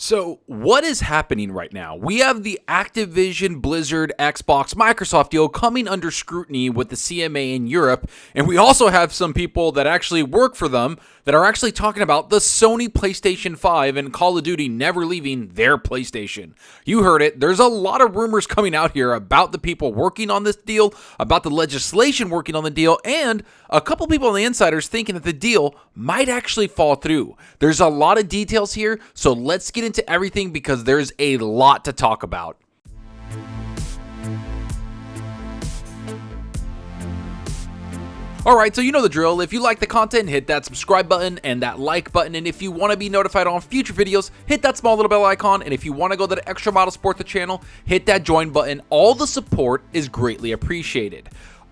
So, what is happening right now? We have the Activision Blizzard Xbox Microsoft deal coming under scrutiny with the CMA in Europe, and we also have some people that actually work for them that are actually talking about the Sony PlayStation 5 and Call of Duty never leaving their PlayStation. You heard it. There's a lot of rumors coming out here about the people working on this deal, about the legislation working on the deal, and a couple people on the insiders thinking that the deal might actually fall through. There's a lot of details here, so let's get into everything because there's a lot to talk about. Alright, so you know the drill. If you like the content, hit that subscribe button and that like button. And if you want to be notified on future videos, hit that small little bell icon. And if you want to go that extra mile to support the channel, hit that join button. All the support is greatly appreciated.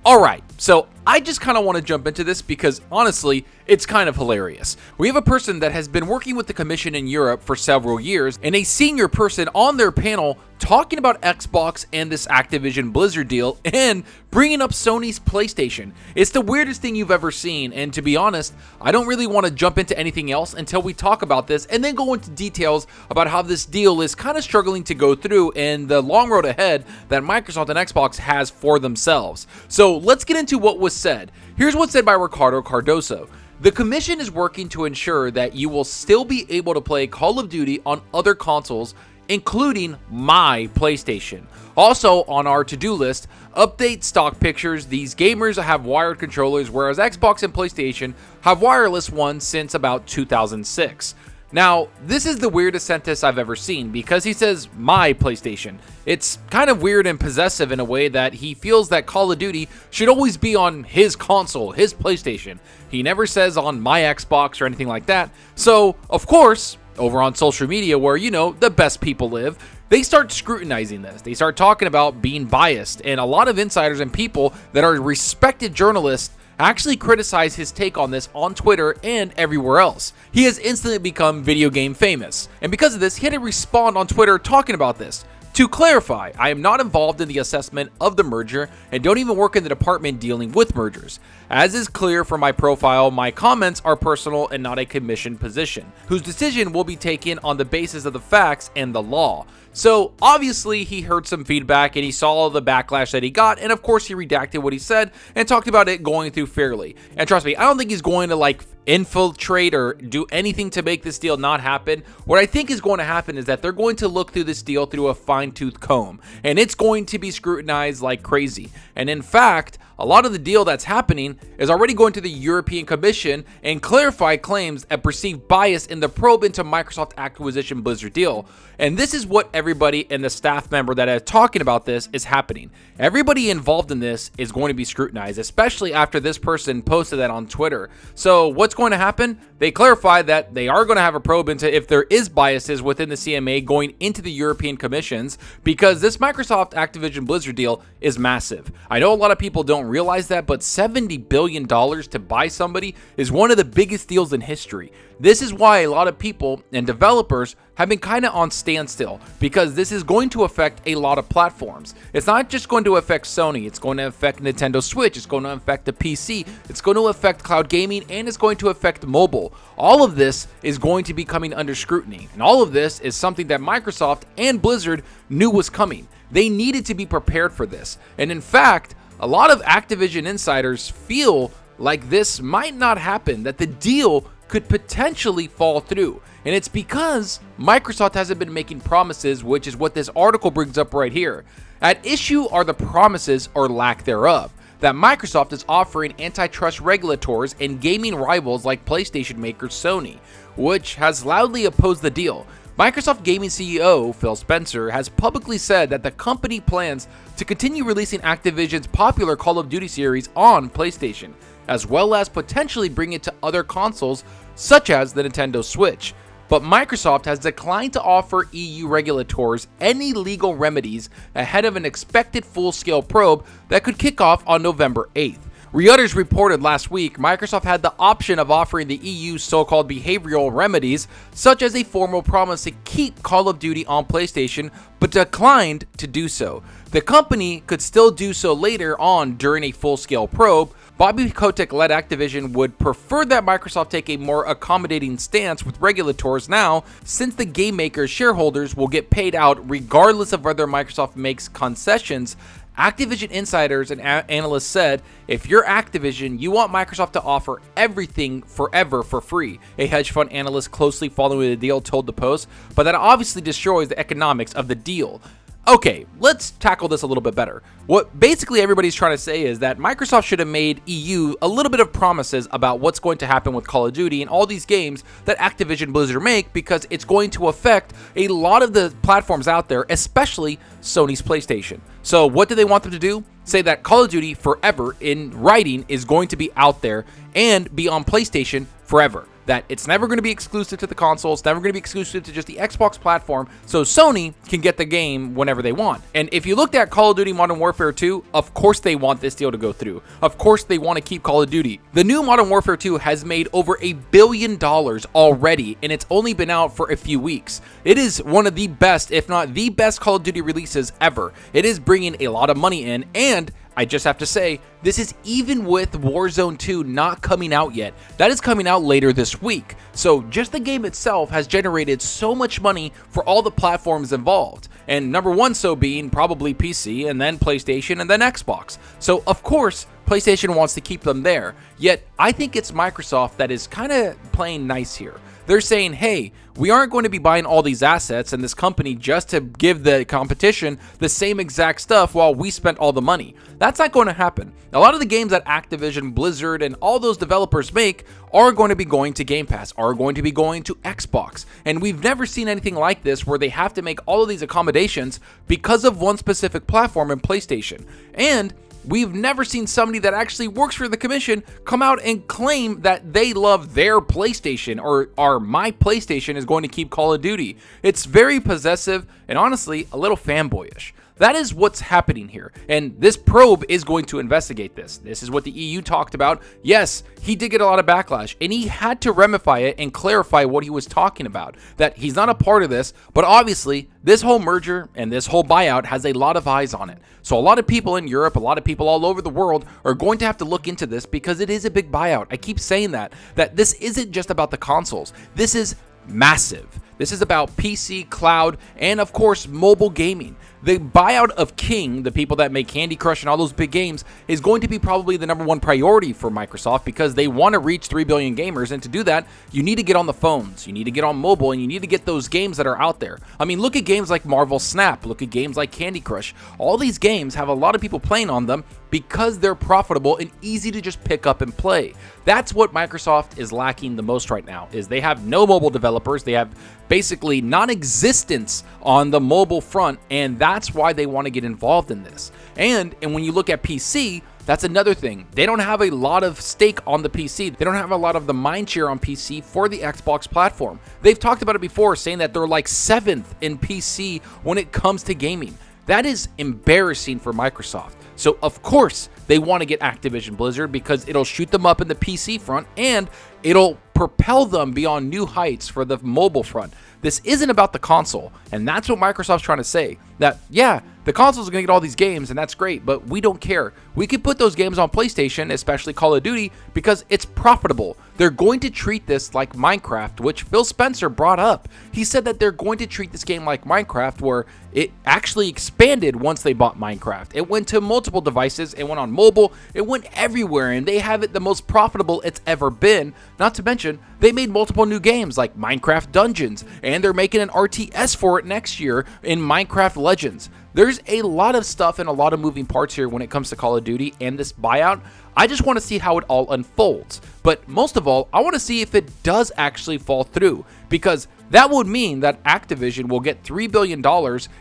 Alright, so I just kind of want to jump into this because honestly, it's kind of hilarious. We have a person that has been working with the Commission in Europe for several years and a senior person on their panel talking about Xbox and this Activision Blizzard deal and bringing up Sony's PlayStation. It's the weirdest thing you've ever seen, and to be honest, I don't really want to jump into anything else until we talk about this and then go into details about how this deal is kind of struggling to go through and the long road ahead that Microsoft and Xbox has for themselves. So let's get into what was said. Here's what's said by Ricardo Cardoso. The Commission is working to ensure that you will still be able to play Call of Duty on other consoles, including my PlayStation. Also on our to-do list, update stock pictures. These gamers have wired controllers, whereas Xbox and PlayStation have wireless ones since about 2006. Now, this is the weirdest sentence I've ever seen because he says my PlayStation. It's kind of weird and possessive in a way that he feels that Call of Duty should always be on his console, his PlayStation. He never says on my Xbox or anything like that. So, of course, over on social media where, you know, the best people live, they start scrutinizing this. They start talking about being biased, and a lot of insiders and people that are respected journalists actually criticize his take on this on Twitter and everywhere else. He has instantly become video game famous, and because of this, he had to respond on Twitter talking about this. To clarify, I am not involved in the assessment of the merger and don't even work in the department dealing with mergers. As is clear from my profile, my comments are personal and not a commissioned position, whose decision will be taken on the basis of the facts and the law. So obviously he heard some feedback and he saw the backlash that he got, and of course he redacted what he said and talked about it going through fairly. And trust me, I don't think he's going to infiltrate or do anything to make this deal not happen. What I think is going to happen is that they're going to look through this deal through a fine-tooth comb, and it's going to be scrutinized like crazy. And in fact, a lot of the deal that's happening is already going to the European Commission and clarify claims of perceived bias in the probe into Microsoft Activision Blizzard deal. And this is what everybody and the staff member that are talking about this is happening. Everybody involved in this is going to be scrutinized, especially after this person posted that on Twitter. So what's going to happen? They clarify that they are going to have a probe into if there is biases within the CMA going into the European Commissions, because this Microsoft Activision Blizzard deal is massive. I know a lot of people don't realize that, but $70 billion to buy somebody is one of the biggest deals in history. This is why a lot of people and developers have been kind of on standstill, because this is going to affect a lot of platforms. It's not just going to affect Sony, it's going to affect Nintendo Switch, it's going to affect the PC, it's going to affect cloud gaming, and it's going to affect mobile. All of this is going to be coming under scrutiny, and all of this is something that Microsoft and Blizzard knew was coming. They needed to be prepared for this, and in fact, a lot of Activision insiders feel like this might not happen, that the deal could potentially fall through. And it's because Microsoft hasn't been making promises, which is what this article brings up right here. At issue are the promises or lack thereof that Microsoft is offering antitrust regulators and gaming rivals like PlayStation maker Sony, which has loudly opposed the deal. Microsoft Gaming CEO Phil Spencer has publicly said that the company plans to continue releasing Activision's popular Call of Duty series on PlayStation, as well as potentially bring it to other consoles such as the Nintendo Switch. But Microsoft has declined to offer EU regulators any legal remedies ahead of an expected full-scale probe that could kick off on November 8th. Reuters reported last week Microsoft had the option of offering the EU's so-called behavioral remedies, such as a formal promise to keep Call of Duty on PlayStation, but declined to do so. The company could still do so later on during a full-scale probe, Bobby Kotick-led Activision would prefer that Microsoft take a more accommodating stance with regulators now, since the game maker's shareholders will get paid out regardless of whether Microsoft makes concessions. Activision insiders and analysts said, if you're Activision, you want Microsoft to offer everything forever for free. A hedge fund analyst closely following the deal told the Post, but that obviously destroys the economics of the deal. Okay, let's tackle this a little bit better. What basically everybody's trying to say is that Microsoft should have made EU a little bit of promises about what's going to happen with Call of Duty and all these games that Activision Blizzard make, because it's going to affect a lot of the platforms out there, especially Sony's PlayStation. So what do they want them to do? Say that Call of Duty forever in writing is going to be out there and be on PlayStation forever. That it's never going to be exclusive to the console, it's never going to be exclusive to just the Xbox platform, so Sony can get the game whenever they want. And if you looked at Call of Duty Modern Warfare 2, of course they want this deal to go through. Of course they want to keep Call of Duty. The new Modern Warfare 2 has made over $1 billion already, and it's only been out for a few weeks. It is one of the best, if not the best, Call of Duty releases ever. It is bringing a lot of money in, and I just have to say, this is even with Warzone 2 not coming out yet. That is coming out later this week. So just the game itself has generated so much money for all the platforms involved. And number one so being probably PC, and then PlayStation, and then Xbox. So of course, PlayStation wants to keep them there. Yet I think it's Microsoft that is kind of playing nice here. They're saying, hey, we aren't going to be buying all these assets and this company just to give the competition the same exact stuff while we spent all the money. That's not going to happen. A lot of the games that Activision, Blizzard, and all those developers make are going to be going to Game Pass, are going to be going to Xbox. And we've never seen anything like this where they have to make all of these accommodations because of one specific platform in PlayStation. And we've never seen somebody that actually works for the commission come out and claim that they love their PlayStation, or my PlayStation is going to keep Call of Duty. It's very possessive and honestly a little fanboyish. That is what's happening here, and this probe is going to investigate this. This is what the EU talked about. Yes, he did get a lot of backlash, and he had to remify it and clarify what he was talking about, that he's not a part of this, but obviously this whole merger and this whole buyout has a lot of eyes on it. So a lot of people in Europe, a lot of people all over the world are going to have to look into this, because it is a big buyout. I keep saying that this isn't just about the consoles. This is massive. This is about PC, cloud, and of course mobile gaming. The buyout of King, the people that make Candy Crush and all those big games, is going to be probably the number one priority for Microsoft, because they want to reach 3 billion gamers, and to do that, you need to get on the phones, you need to get on mobile, and you need to get those games that are out there. I mean, look at games like Marvel Snap, look at games like Candy Crush. All these games have a lot of people playing on them because they're profitable and easy to just pick up and play. That's what Microsoft is lacking the most right now, is they have no mobile developers. They have basically non-existence on the mobile front, and that's why they want to get involved in this. And when you look at PC, that's another thing. They don't have a lot of stake on the PC. They don't have a lot of the mind share on PC for the Xbox platform. They've talked about it before, saying that they're like 7th in PC when it comes to gaming. That is embarrassing for Microsoft. So of course they want to get Activision Blizzard, because it'll shoot them up in the PC front and it'll propel them beyond new heights for the mobile front. This isn't about the console, and that's what Microsoft's trying to say. That, yeah, the console's going to get all these games, and that's great, but we don't care. We could put those games on PlayStation, especially Call of Duty, because it's profitable. They're going to treat this like Minecraft, which Phil Spencer brought up. He said that they're going to treat this game like Minecraft, where it actually expanded once they bought Minecraft. It went to multiple devices, it went on mobile, it went everywhere, and they have it the most profitable it's ever been. Not to mention, they made multiple new games like Minecraft Dungeons, and they're making an RTS for it next year in Minecraft Legends. There's a lot of stuff and a lot of moving parts here when it comes to Call of Duty and this buyout. I just want to see how it all unfolds. But most of all, I want to see if it does actually fall through, because that would mean that Activision will get $3 billion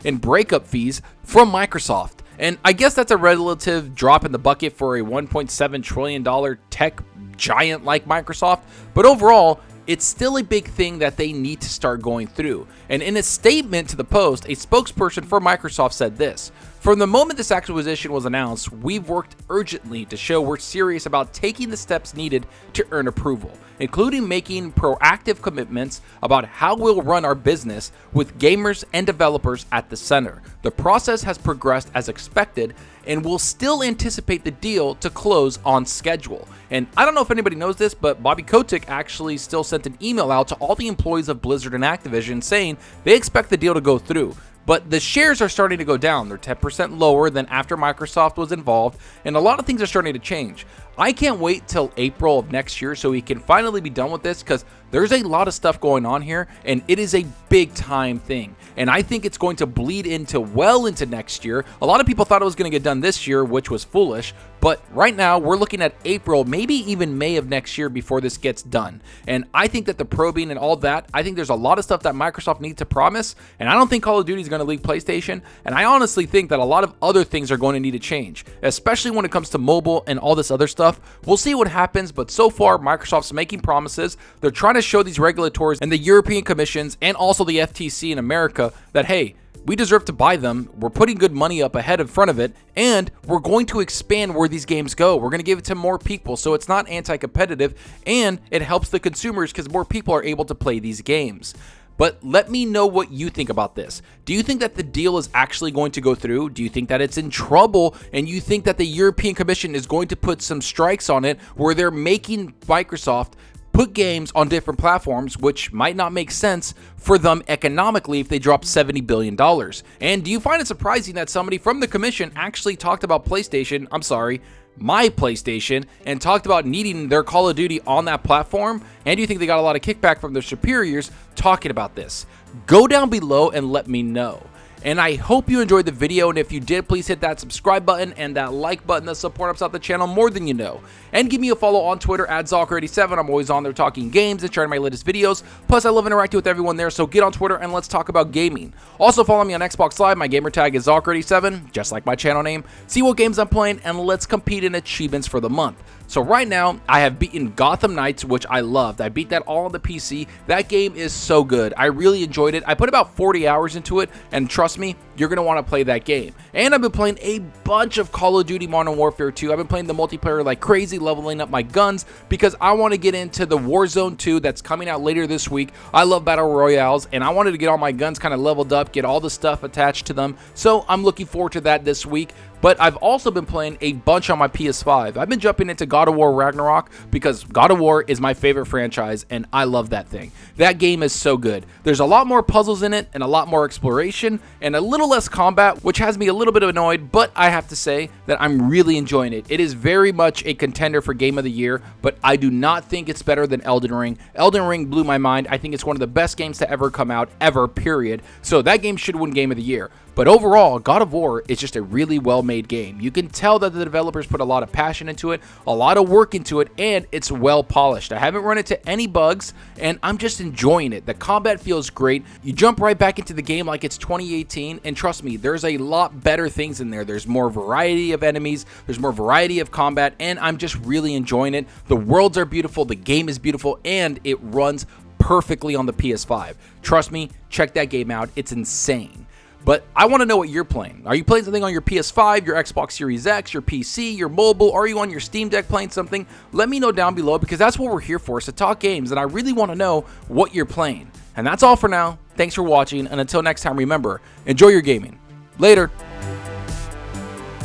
in breakup fees from Microsoft. And I guess that's a relative drop in the bucket for a $1.7 trillion tech giant like Microsoft. But overall, it's still a big thing that they need to start going through. And in a statement to the Post, a spokesperson for Microsoft said this: From the moment this acquisition was announced, we've worked urgently to show we're serious about taking the steps needed to earn approval, including making proactive commitments about how we'll run our business with gamers and developers at the center. The process has progressed as expected, and we'll still anticipate the deal to close on schedule. And I don't know if anybody knows this, but Bobby Kotick actually still sent an email out to all the employees of Blizzard and Activision saying they expect the deal to go through. But the shares are starting to go down. They're 10% lower than after Microsoft was involved, and a lot of things are starting to change. I can't wait till April of next year so we can finally be done with this, because there's a lot of stuff going on here, and it is a big time thing. And I think it's going to bleed into well into next year. A lot of people thought it was going to get done this year, which was foolish. But right now, we're looking at April, maybe even May of next year before this gets done. And I think that the probing and all that, I think there's a lot of stuff that Microsoft needs to promise. And I don't think Call of Duty is going to leave PlayStation. And I honestly think that a lot of other things are going to need to change, especially when it comes to mobile and all this other stuff. We'll see what happens. But so far, Microsoft's making promises. They're trying to show these regulators and the European commissions and also the FTC in America that, hey, we deserve to buy them. We're putting good money up ahead in front of it, and we're going to expand where these games go. We're going to give it to more people, so it's not anti-competitive, and it helps the consumers because more people are able to play these games. But let me know what you think about this. Do you think that the deal is actually going to go through? Do you think that it's in trouble, and you think that the European Commission is going to put some strikes on it where they're making Microsoft put games on different platforms, which might not make sense for them economically if they drop $70 billion? And do you find it surprising that somebody from the commission actually talked about my PlayStation, and talked about needing their Call of Duty on that platform? And do you think they got a lot of kickback from their superiors talking about this? Go down below and let me know. And I hope you enjoyed the video, and if you did, please hit that subscribe button and that like button. That support helps out the channel more than you know. And give me a follow on Twitter at Zalker87. I'm always on there talking games and sharing my latest videos. Plus, I love interacting with everyone there, so get on Twitter and let's talk about gaming. Also, follow me on Xbox Live. My gamertag is Zalker87, just like my channel name. See what games I'm playing, and let's compete in achievements for the month. So right now, I have beaten Gotham Knights, which I loved. I beat that all on the PC. That game is so good. I really enjoyed it. I put about 40 hours into it, and trust me, you're going to want to play that game. And I've been playing a bunch of Call of Duty Modern Warfare 2. I've been playing the multiplayer like crazy, leveling up my guns, because I want to get into the Warzone 2 that's coming out later this week. I love Battle Royales, and I wanted to get all my guns kind of leveled up, get all the stuff attached to them. So I'm looking forward to that this week. But I've also been playing a bunch on my PS5. I've been jumping into God of War Ragnarok because God of War is my favorite franchise, and I love that thing. That game is so good. There's a lot more puzzles in it and a lot more exploration and a little less combat, which has me a little bit annoyed, but I have to say that I'm really enjoying it. It is very much a contender for Game of the Year, but I do not think it's better than Elden Ring. Elden Ring blew my mind. I think it's one of the best games to ever come out, ever, period. So that game should win Game of the Year. But overall, God of War is just a really well-made game. You can tell that the developers put a lot of passion into it, a lot of work into it, and it's well polished. I haven't run into any bugs, and I'm just enjoying it. The combat feels great. You jump right back into the game like it's 2018, and trust me, there's a lot better things in there. There's more variety of enemies, there's more variety of combat, and I'm just really enjoying it. The worlds are beautiful, the game is beautiful, and it runs perfectly on the PS5. Trust me, check that game out. It's insane. But I want to know what you're playing. Are you playing something on your PS5, your Xbox Series X, your PC, your mobile? Are you on your Steam Deck playing something? Let me know down below, because that's what we're here for, is to talk games, and I really want to know what you're playing. And that's all for now. Thanks for watching, and until next time, remember, enjoy your gaming. Later.